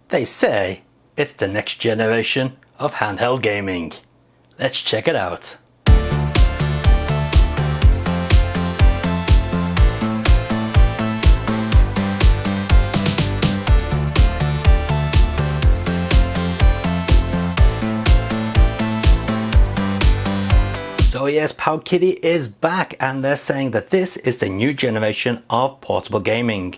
They say it's the next generation of handheld gaming. Let's check it out. So yes, Pow Kiddy is back, and they're saying that this is the new generation of portable gaming.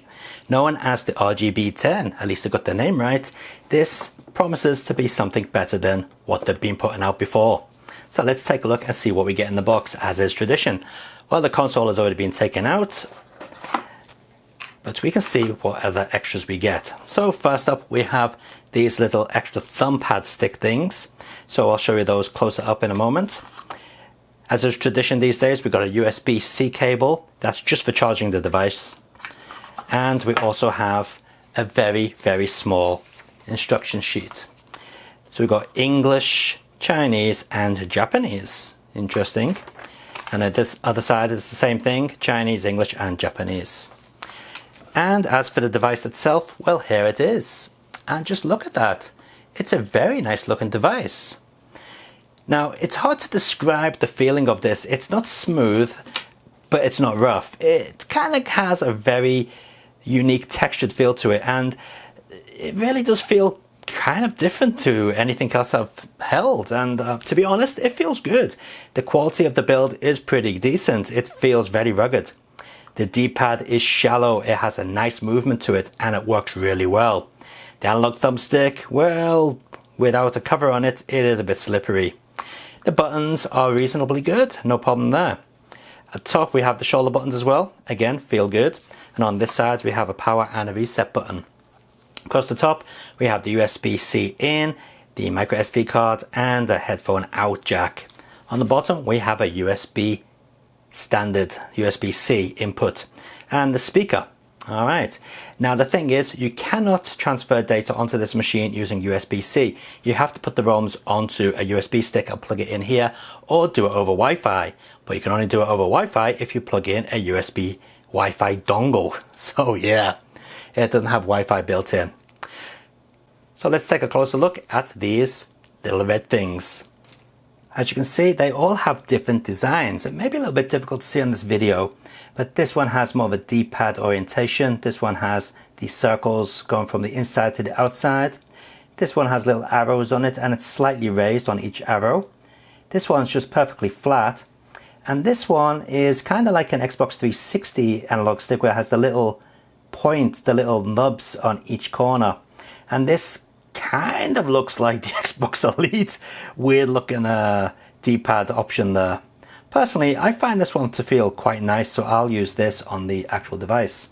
Known as the RGB10, at least they got their name right, this promises to be something better than what they've been putting out before. So let's take a look and see what we get in the box, as is tradition. Well, the console has already been taken out, but we can see what other extras we get. So first up, we have these little extra thumb pad stick things. So I'll show you those closer up in a moment. As is tradition these days, we've got a USB-C cable. That's just for charging the device. And we also have a very, very small instruction sheet. So we've got English, Chinese, and Japanese. Interesting. And at this other side is the same thing, Chinese, English, and Japanese. And as for the device itself, well, here it is. And just look at that. It's a very nice looking device. Now, it's hard to describe the feeling of this. It's not smooth, but it's not rough. It kind of has a very unique textured feel to it, and it really does feel kind of different to anything else I've held. And to be honest, it feels good. The quality of the build is pretty decent. It feels very rugged. The D-pad is shallow. It has a nice movement to it, and it works really well. The analog thumbstick, well, without a cover on it, it is a bit slippery. The buttons are reasonably good, no problem there. At the top we have the shoulder buttons as well, again feel good. And on this side we have a power and a reset button. Across the top we have the USB-C in, the micro SD card, and a headphone out jack. On the bottom we have a standard USB-C input and the speaker. Alright, now the thing is, you cannot transfer data onto this machine using USB-C. You have to put the ROMs onto a USB stick and plug it in here, or do it over Wi-Fi. But you can only do it over Wi-Fi if you plug in a USB Wi-Fi dongle. So yeah, it doesn't have Wi-Fi built in. So let's take a closer look at these little red things. As you can see, they all have different designs. It may be a little bit difficult to see on this video, but this one has more of a D-pad orientation. This one has the circles going from the inside to the outside. This one has little arrows on it, and it's slightly raised on each arrow. This one's just perfectly flat. And this one is kind of like an Xbox 360 analog stick, where it has the little points, the little nubs on each corner. And this kind of looks like the Xbox Elite. Weird looking D-pad option there. Personally, I find this one to feel quite nice, so I'll use this on the actual device.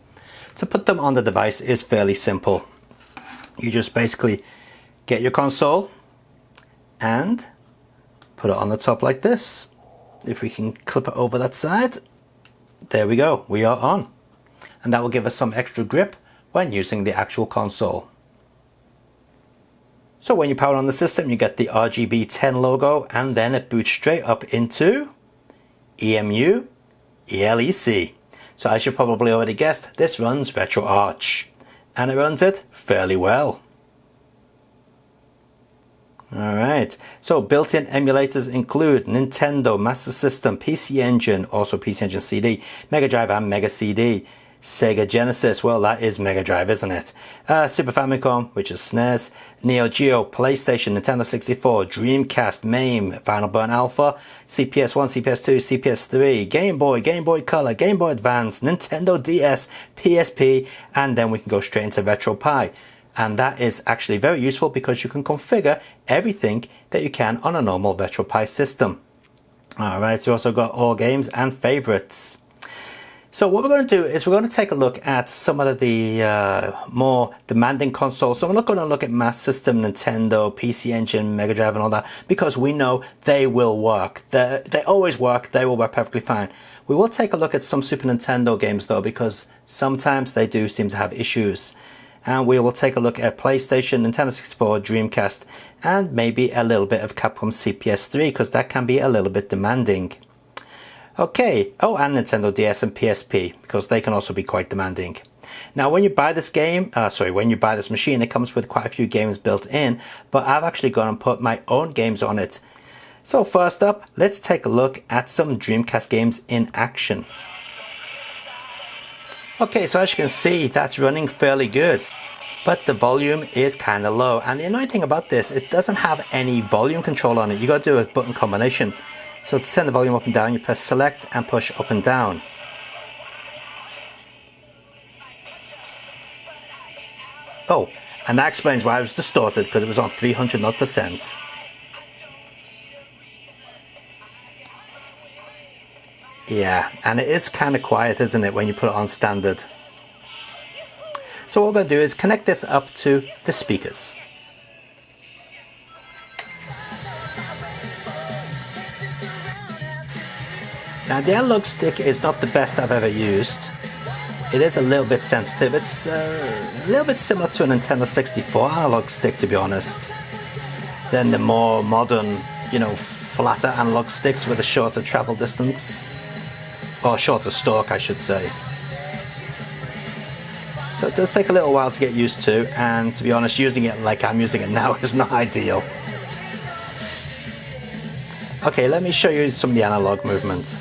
To put them on the device is fairly simple. You just basically get your console and put it on the top like this. If we can clip it over that side, there we go, we are on. And that will give us some extra grip when using the actual console. So when you power on the system, you get the RGB10 logo, and then it boots straight up into EMU ELEC. So as you probably already guessed, this runs RetroArch, and it runs it fairly well. Alright, so built-in emulators include Nintendo, Master System, PC Engine, also PC Engine CD, Mega Drive and Mega CD, Sega Genesis, well that is Mega Drive, isn't it? Super Famicom, which is SNES, Neo Geo, PlayStation, Nintendo 64, Dreamcast, MAME, Final Burn Alpha, CPS1, CPS2, CPS3, Game Boy, Game Boy Color, Game Boy Advance, Nintendo DS, PSP, and then we can go straight into RetroPie. And that is actually very useful because you can configure everything that you can on a normal RetroPie system. Alright, so we also got all games and favorites. So what we're going to do is we're going to take a look at some of the more demanding consoles. So we're not going to look at Master System, Nintendo, PC Engine, Mega Drive and all that, because we know they will work. They always work, they will work perfectly fine. We will take a look at some Super Nintendo games though, because sometimes they do seem to have issues. And we will take a look at PlayStation, Nintendo 64, Dreamcast, and maybe a little bit of Capcom CPS3, because that can be a little bit demanding. Okay, oh, and Nintendo DS and PSP, because they can also be quite demanding. Now, when you buy this game, when you buy this machine, it comes with quite a few games built in, but I've actually gone and put my own games on it. So first up, let's take a look at some Dreamcast games in action. Okay, so as you can see, that's running fairly good, but the volume is kind of low. And the annoying thing about this, it doesn't have any volume control on it. You got to do a button combination. So to turn the volume up and down, you press select and push up and down. Oh, and that explains why it was distorted, because it was on 300%. Yeah, and it is kind of quiet, isn't it, when you put it on standard. So what we're going to do is connect this up to the speakers. Now the analog stick is not the best I've ever used. It is a little bit sensitive. It's a little bit similar to a Nintendo 64 analog stick, to be honest, than the more modern, flatter analog sticks with a shorter travel distance. Or shorter stalk, I should say. So it does take a little while to get used to, and to be honest, using it like I'm using it now is not ideal. Okay, let me show you some of the analog movements.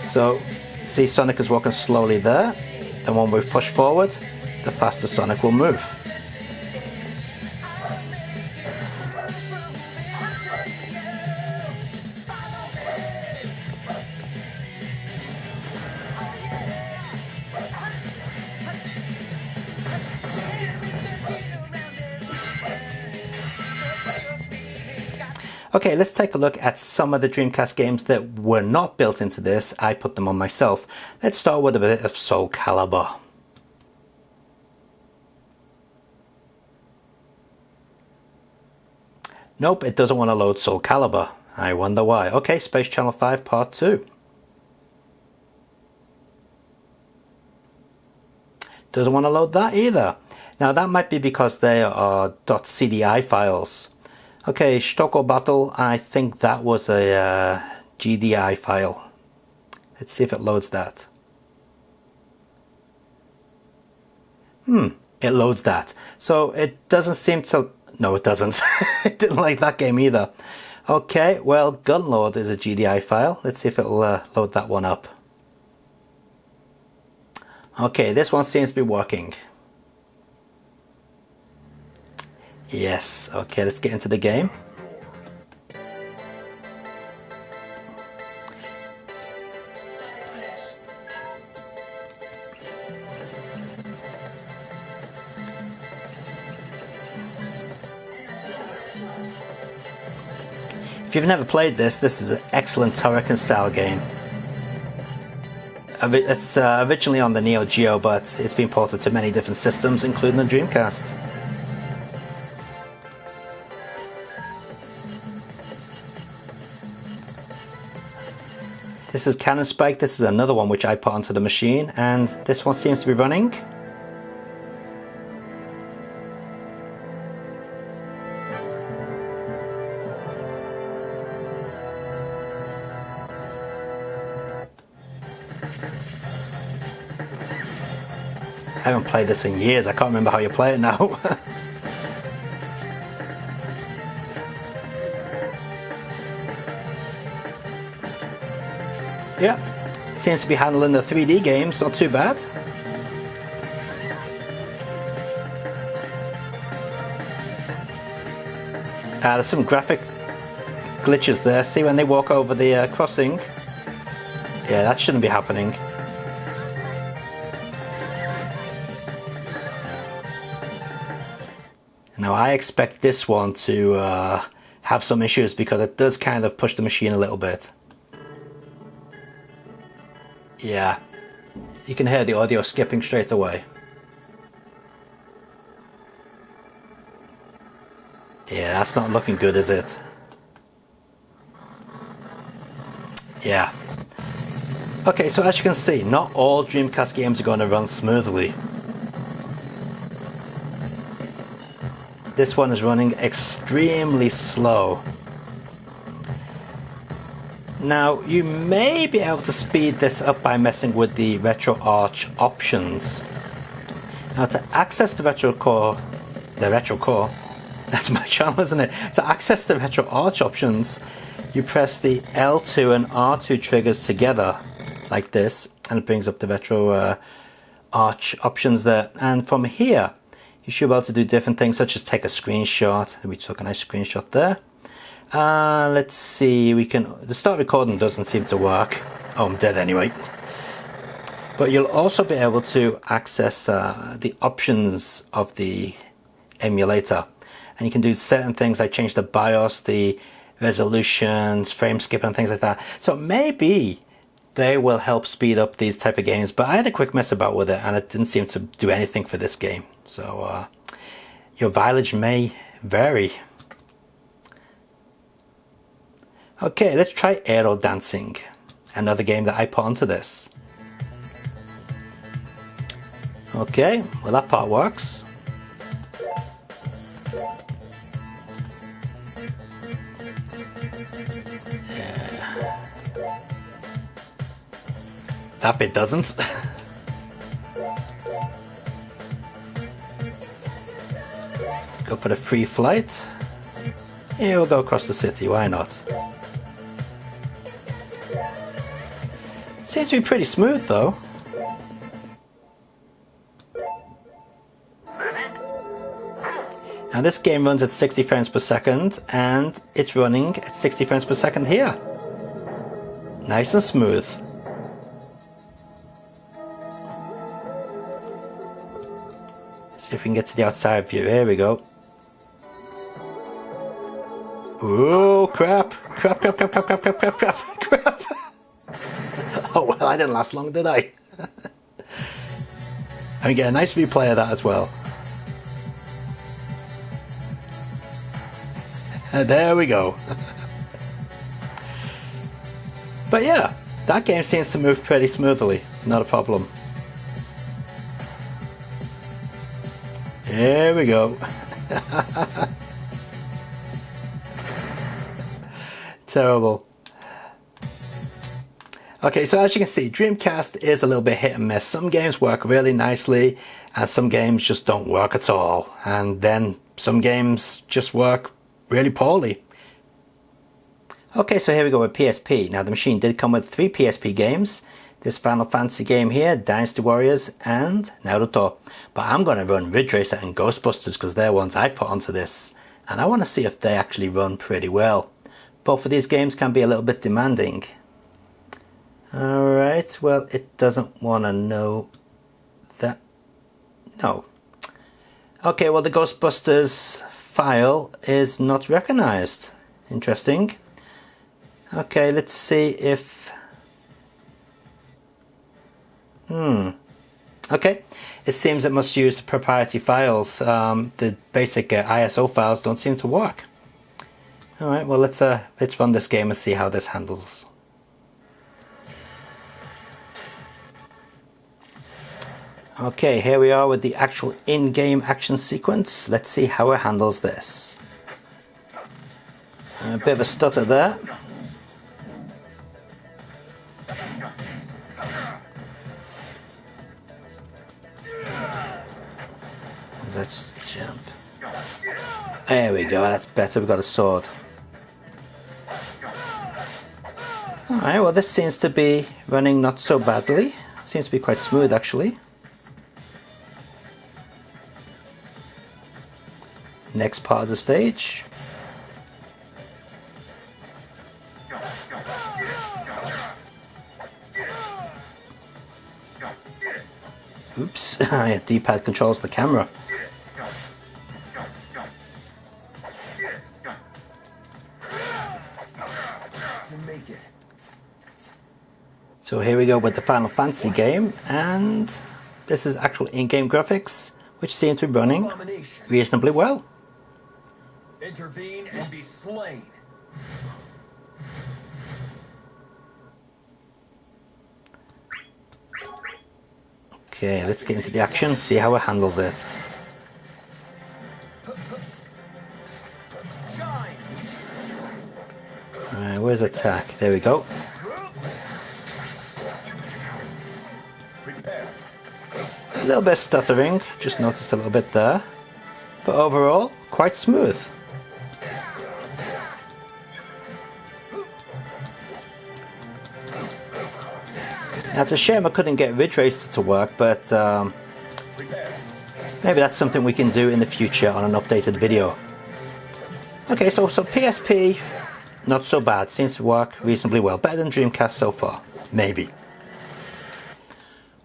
So, see Sonic is walking slowly there, and when we push forward, the faster Sonic will move. Okay, let's take a look at some of the Dreamcast games that were not built into this. I put them on myself. Let's start with a bit of Soul Calibur. Nope, it doesn't want to load Soul Calibur. I wonder why. Okay, Space Channel 5 Part 2. Doesn't want to load that either. Now that might be because they are .cdi files. Okay, Stocko Battle, I think that was a GDI file. Let's see if it loads that. It loads that. So it doesn't seem to... No, it doesn't. It didn't like that game either. Okay, well, Gunlord is a GDI file. Let's see if it'll load that one up. Okay, this one seems to be working. Yes, okay, let's get into the game. If you've never played this is an excellent Turrican style game. It's originally on the Neo Geo, but it's been ported to many different systems, including the Dreamcast. This is Cannon Spike. This is another one which I put onto the machine, and this one seems to be running. I haven't played this in years. I can't remember how you play it now. Yeah, seems to be handling the 3D games, not too bad. There's some graphic glitches there. See when they walk over the crossing? Yeah, that shouldn't be happening. Now I expect this one to have some issues because it does kind of push the machine a little bit. Yeah, you can hear the audio skipping straight away. Yeah, that's not looking good, is it? Yeah. Okay, so as you can see, not all Dreamcast games are going to run smoothly. This one is running extremely slow. Now, you may be able to speed this up by messing with the RetroArch options. Now to access the retro core, that's my channel, isn't it? To access the retro arch options, you press the L2 and R2 triggers together like this, and it brings up the retro arch options there. And from here, you should be able to do different things, such as take a screenshot. We took a nice screenshot there. Let's see, the start recording doesn't seem to work. Oh, I'm dead anyway. But you'll also be able to access the options of the emulator. And you can do certain things like change the BIOS, the resolutions, frame skip and things like that. So maybe they will help speed up these type of games. But I had a quick mess about with it and it didn't seem to do anything for this game. So your mileage may vary. Okay, let's try Aero Dancing, another game that I put onto this. Okay, well that part works. Yeah. That bit doesn't. Go for the free flight. Yeah, we'll go across the city, why not? Seems to be pretty smooth though. Now this game runs at 60 frames per second and it's running at 60 frames per second here. Nice and smooth. See if we can get to the outside view. Here we go. Oh crap! Crap, crap, crap, crap, crap, crap, crap, crap, crap. Oh well, I didn't last long, did I? And we get a nice replay of that as well. And there we go. But yeah, that game seems to move pretty smoothly, not a problem. There we go. Terrible. Okay, so as you can see, Dreamcast is a little bit hit and miss. Some games work really nicely and some games just don't work at all. And then some games just work really poorly. Okay, so here we go with PSP. Now the machine did come with 3 PSP games. This Final Fantasy game here, Dynasty Warriors and Naruto. But I'm going to run Ridge Racer and Ghostbusters because they're ones I put onto this. And I want to see if they actually run pretty well. Both of these games can be a little bit demanding. Alright, well it doesn't want to know that. No. Okay, well the Ghostbusters file is not recognized. Interesting. Okay, let's see if... Okay, it seems it must use proprietary files. The basic ISO files don't seem to work. Alright, well let's run this game and see how this handles. Okay, here we are with the actual in-game action sequence. Let's see how it handles this. A bit of a stutter there. Let's jump. There we go, that's better, we've got a sword. Alright, well this seems to be running not so badly. It seems to be quite smooth actually. Next part of the stage. Oops, yeah, D-pad controls the camera. So here we go with the Final Fantasy game, and this is actual in-game graphics, which seem to be running reasonably well. Intervene and be slain. Okay, let's get into the action, see how it handles it. Alright, where's attack? There we go. A little bit stuttering, just noticed a little bit there. But overall, quite smooth. Now it's a shame I couldn't get Ridge Racer to work, but maybe that's something we can do in the future on an updated video. Okay, so PSP, not so bad, seems to work reasonably well. Better than Dreamcast so far, maybe.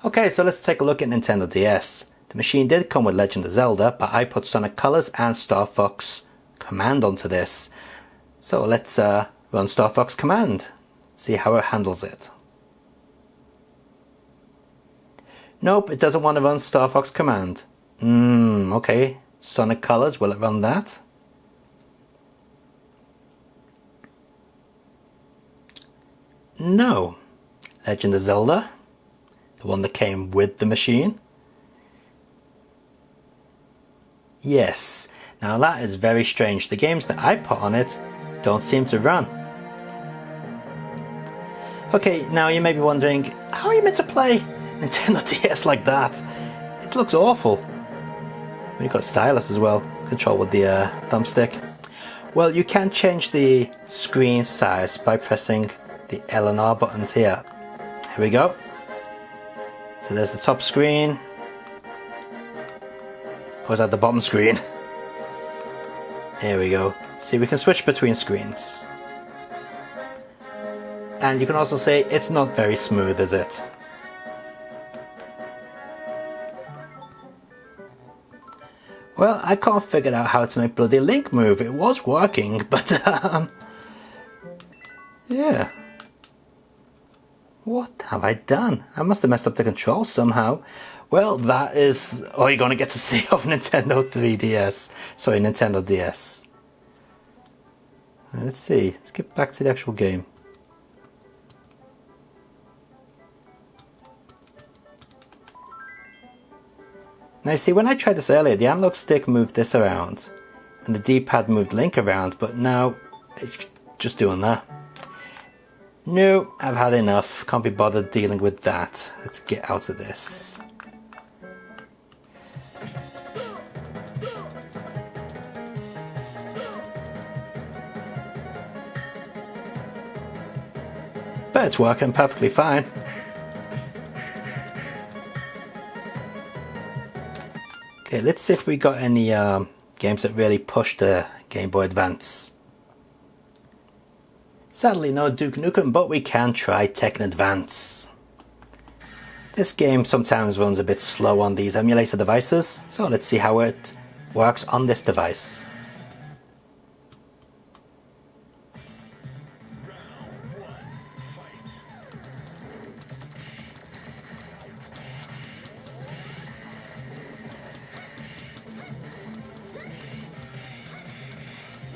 Okay, so let's take a look at Nintendo DS. The machine did come with Legend of Zelda, but I put Sonic Colors and Star Fox Command onto this. So let's run Star Fox Command, see how it handles it. Nope, it doesn't want to run Star Fox Command. Okay, Sonic Colors, will it run that? No. Legend of Zelda, the one that came with the machine. Yes. Now that is very strange. The games that I put on it don't seem to run. Okay, now you may be wondering, how are you meant to play Nintendo DS like that? It looks awful. You've got a stylus as well, control with the thumbstick. Well, you can change the screen size by pressing the L and R buttons here. Here we go. So there's the top screen. Or is that the bottom screen? Here we go. See, we can switch between screens. And you can also say it's not very smooth, is it? Well, I can't figure out how to make bloody Link move. It was working, but yeah. What have I done? I must have messed up the controls somehow. Well, that is all you're going to get to see of Nintendo 3DS. Sorry, Nintendo DS. Let's see. Let's get back to the actual game. Now you see, when I tried this earlier, the analog stick moved this around. And the D-pad moved Link around, but now it's just doing that. No, I've had enough. Can't be bothered dealing with that. Let's get out of this. But it's working perfectly fine. Okay, let's see if we got any games that really push the Game Boy Advance. Sadly no Duke Nukem, but we can try Tekken Advance. This game sometimes runs a bit slow on these emulator devices, so let's see how it works on this device.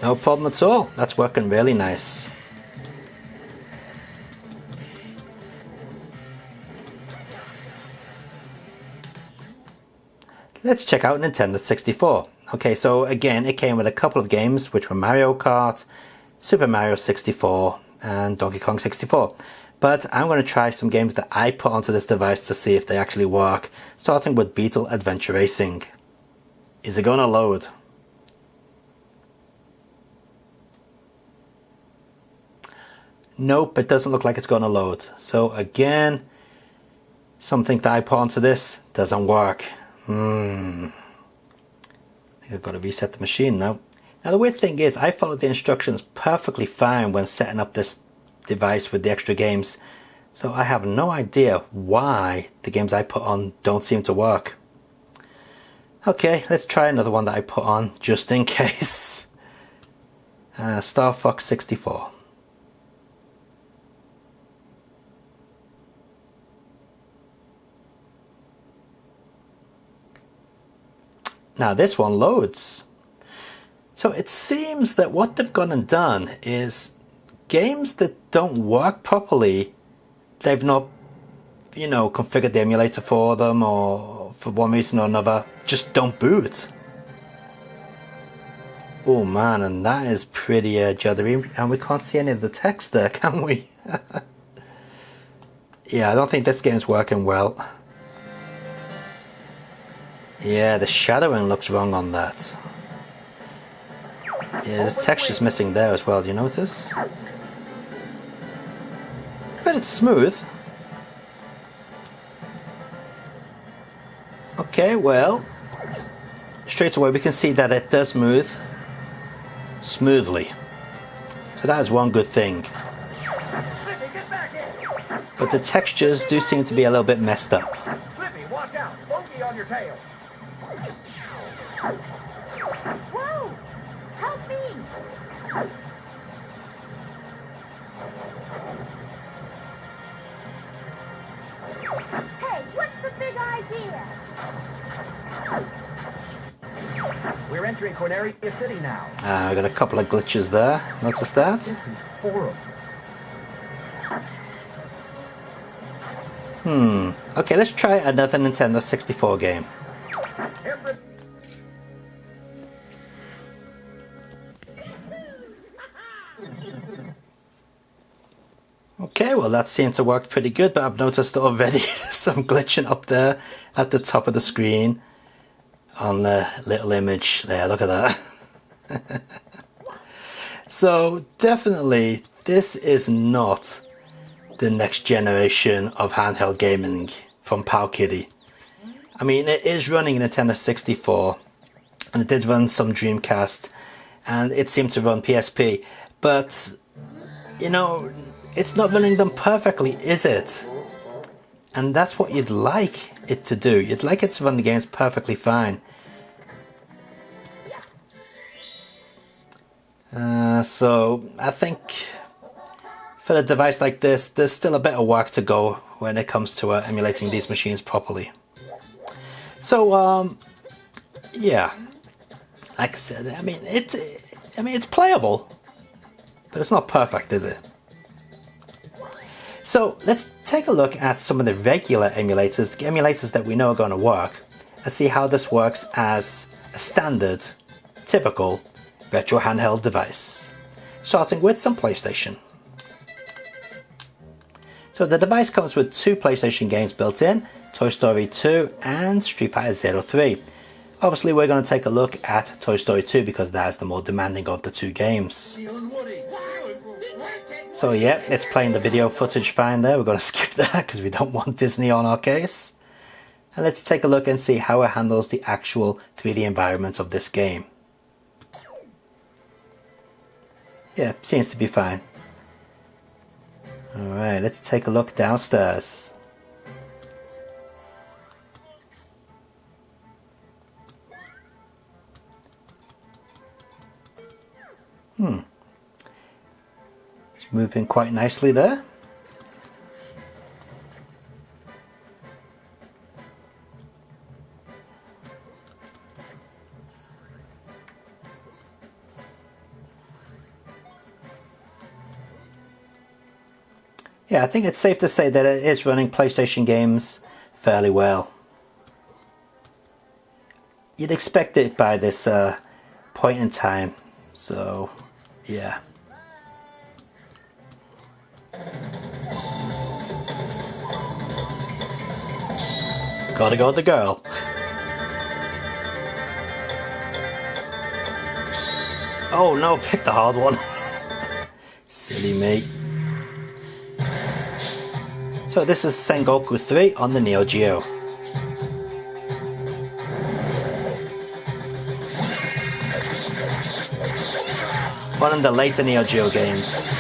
No problem at all, that's working really nice. Let's check out Nintendo 64. Okay, so again, it came with a couple of games, which were Mario Kart, Super Mario 64, and Donkey Kong 64. But I'm going to try some games that I put onto this device to see if they actually work, starting with Beetle Adventure Racing. Is it going to load? Nope, it doesn't look like it's going to load. So again, something that I put onto this doesn't work. I think I've got to reset the machine now. Now the weird thing is, I followed the instructions perfectly fine when setting up this device with the extra games. So I have no idea why the games I put on don't seem to work. Okay, let's try another one that I put on just in case. Star Fox 64. Now this one loads. So it seems that what they've gone and done is games that don't work properly, they've not, configured the emulator for them, or for one reason or another, just don't boot. Oh man, and that is pretty juddery, and we can't see any of the text there, can we? Yeah, I don't think this game's working well. Yeah, the shadowing looks wrong on that. Yeah, there's texture's missing there as well, do you notice? But it's smooth. Okay, well, straight away we can see that it does move smoothly. So that is one good thing. But the textures do seem to be a little bit messed up. Flippy, watch out! Funky on your tail. Whoa! Help me! Hey, what's the big idea? We're entering Corneria City now. I got a couple of glitches there. Notice that? This is horrible. Okay, let's try another Nintendo 64 game. Every Okay, well that seemed to work pretty good, but I've noticed already some glitching up there at the top of the screen on the little image there. Look at that. So definitely this is not the next generation of handheld gaming from Pow Kiddy. I mean, it is running Nintendo 64 and it did run some Dreamcast and it seemed to run PSP, but you know, it's not running them perfectly, is it? And that's what you'd like it to do. You'd like it to run the games perfectly fine. So I think for a device like this, there's still a bit of work to go when it comes to emulating these machines properly. So yeah, like I said, I mean it's playable, but it's not perfect, is it? So let's take a look at some of the regular emulators, the emulators that we know are going to work, and see how this works as a standard, typical retro handheld device. Starting with some PlayStation. So the device comes with two PlayStation games built in, Toy Story 2 and Street Fighter 03. Obviously we're going to take a look at Toy Story 2 because that is the more demanding of the two games. So yeah, it's playing the video footage fine there. We're going to skip that because we don't want Disney on our case. And let's take a look and see how it handles the actual 3D environments of this game. Yeah, seems to be fine. Alright, let's take a look downstairs. It's moving quite nicely there. Yeah, I think it's safe to say that it is running PlayStation games fairly well. You'd expect it by this point in time, so yeah. Gotta go with the girl. Oh no, pick the hard one. Silly me. So this is Sengoku 3 on the Neo Geo. One of the later Neo Geo games.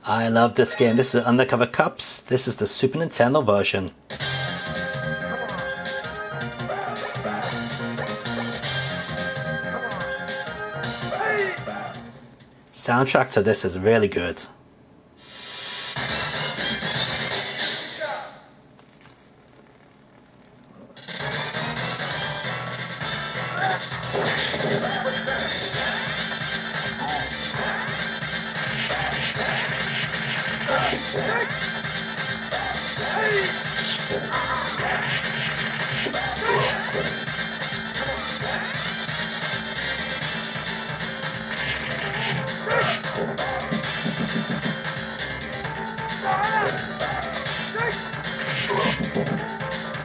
I love this game. This is Undercover Cups. This is the Super Nintendo version. Soundtrack to this is really good.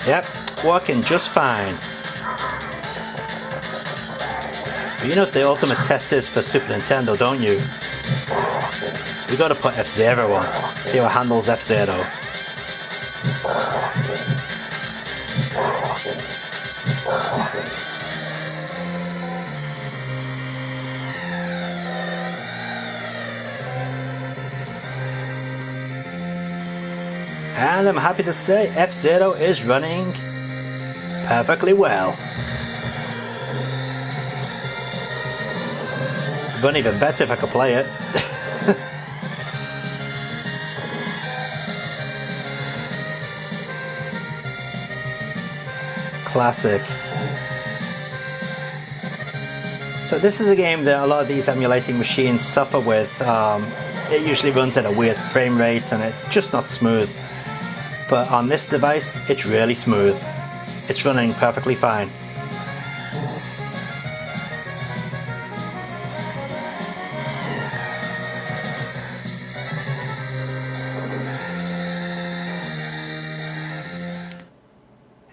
Yep, working just fine. But you know what the ultimate test is for Super Nintendo, don't you? You gotta put F-Zero on, see how it handles F-Zero. And I'm happy to say F-Zero is running perfectly well. Run even better if I could play it. Classic. So this is a game that a lot of these emulating machines suffer with. It usually runs at a weird frame rate and it's just not smooth. But on this device, it's really smooth. It's running perfectly fine.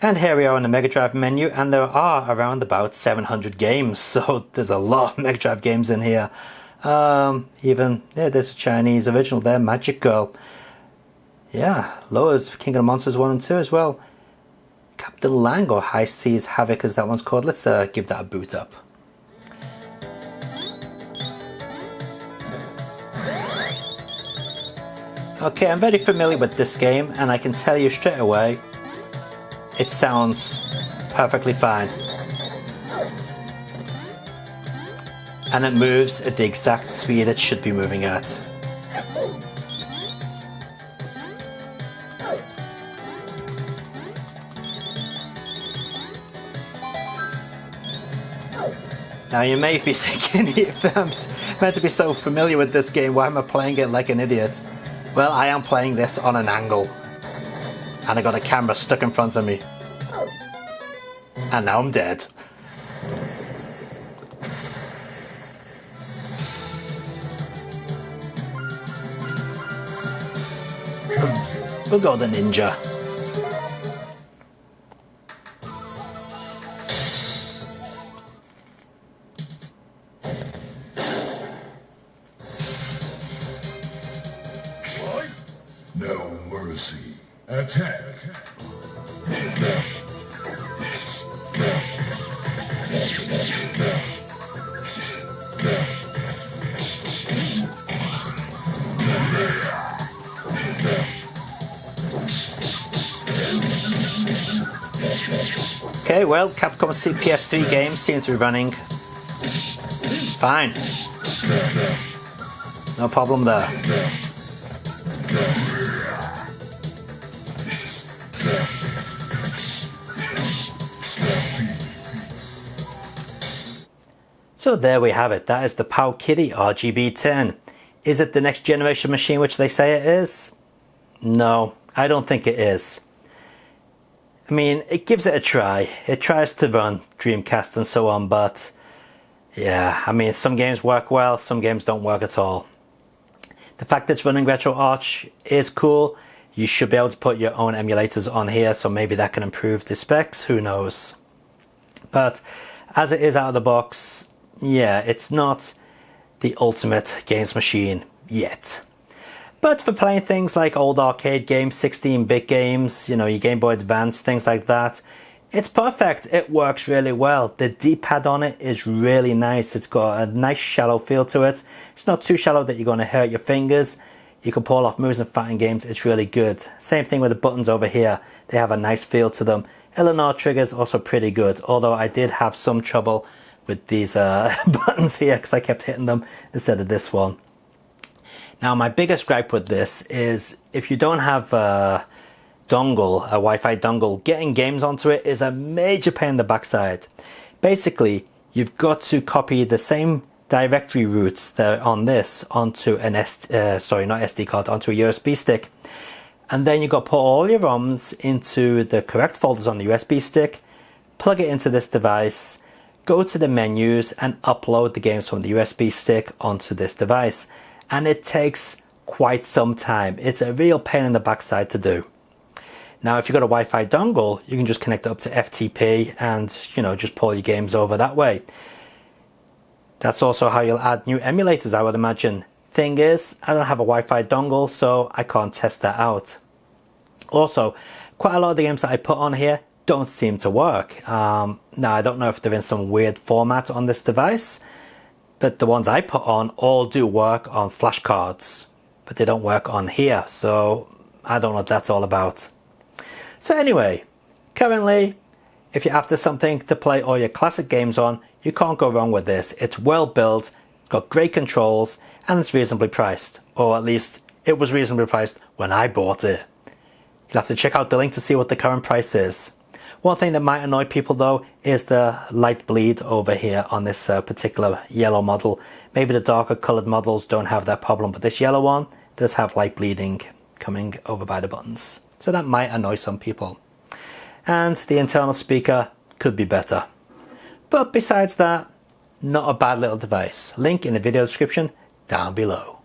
And here we are in the Mega Drive menu, and there are around about 700 games, so there's a lot of Mega Drive games in here. There's a Chinese original there, Magic Girl. Yeah, loads, King of the Monsters 1 and 2 as well. Captain Lango, High Seas Havoc as that one's called. Let's give that a boot up. Okay, I'm very familiar with this game, and I can tell you straight away, it sounds perfectly fine. And it moves at the exact speed it should be moving at. Now you may be thinking, if I'm meant to be so familiar with this game, why am I playing it like an idiot? Well, I am playing this on an angle. And I got a camera stuck in front of me. And now I'm dead. We'll go the ninja. No mercy. Attack. Okay, well, Capcom PS3 games seem to be running fine. No problem there. So there we have it. That is the Pow Kiddy RGB10. Is it the next generation machine which they say it is? No, I don't think it is. I mean, it gives it a try. It tries to run Dreamcast and so on, but yeah, I mean, some games work well, some games don't work at all. The fact that it's running RetroArch is cool. You should be able to put your own emulators on here, so maybe that can improve the specs, who knows. But as it is out of the box, yeah, it's not the ultimate games machine yet. But for playing things like old arcade games, 16-bit games, you know, your Game Boy Advance, things like that, it's perfect. It works really well. The D-pad on it is really nice. It's got a nice shallow feel to it. It's not too shallow that you're going to hurt your fingers. You can pull off moves in fighting games. It's really good. Same thing with the buttons over here. They have a nice feel to them. L&R triggers also pretty good, although I did have some trouble with these buttons here because I kept hitting them instead of this one. Now, my biggest gripe with this is if you don't have a dongle, a Wi-Fi dongle, getting games onto it is a major pain in the backside. Basically, you've got to copy the same directory routes that are on this onto an onto a USB stick. And then you've got to put all your ROMs into the correct folders on the USB stick, plug it into this device, go to the menus and upload the games from the USB stick onto this device. And it takes quite some time. It's a real pain in the backside to do. Now, if you've got a Wi-Fi dongle, you can just connect it up to FTP and, just pull your games over that way. That's also how you'll add new emulators, I would imagine. Thing is, I don't have a Wi-Fi dongle, so I can't test that out. Also, quite a lot of the games that I put on here don't seem to work. Now, I don't know if they're in some weird format on this device, but the ones I put on all do work on flashcards, but they don't work on here, so I don't know what that's all about. So anyway, currently, if you're after something to play all your classic games on, you can't go wrong with this. It's well built, got great controls, and it's reasonably priced. Or at least, it was reasonably priced when I bought it. You'll have to check out the link to see what the current price is. One thing that might annoy people though is the light bleed over here on this particular yellow model. Maybe the darker coloured models don't have that problem, but this yellow one does have light bleeding coming over by the buttons. So that might annoy some people. And the internal speaker could be better. But besides that, not a bad little device. Link in the video description down below.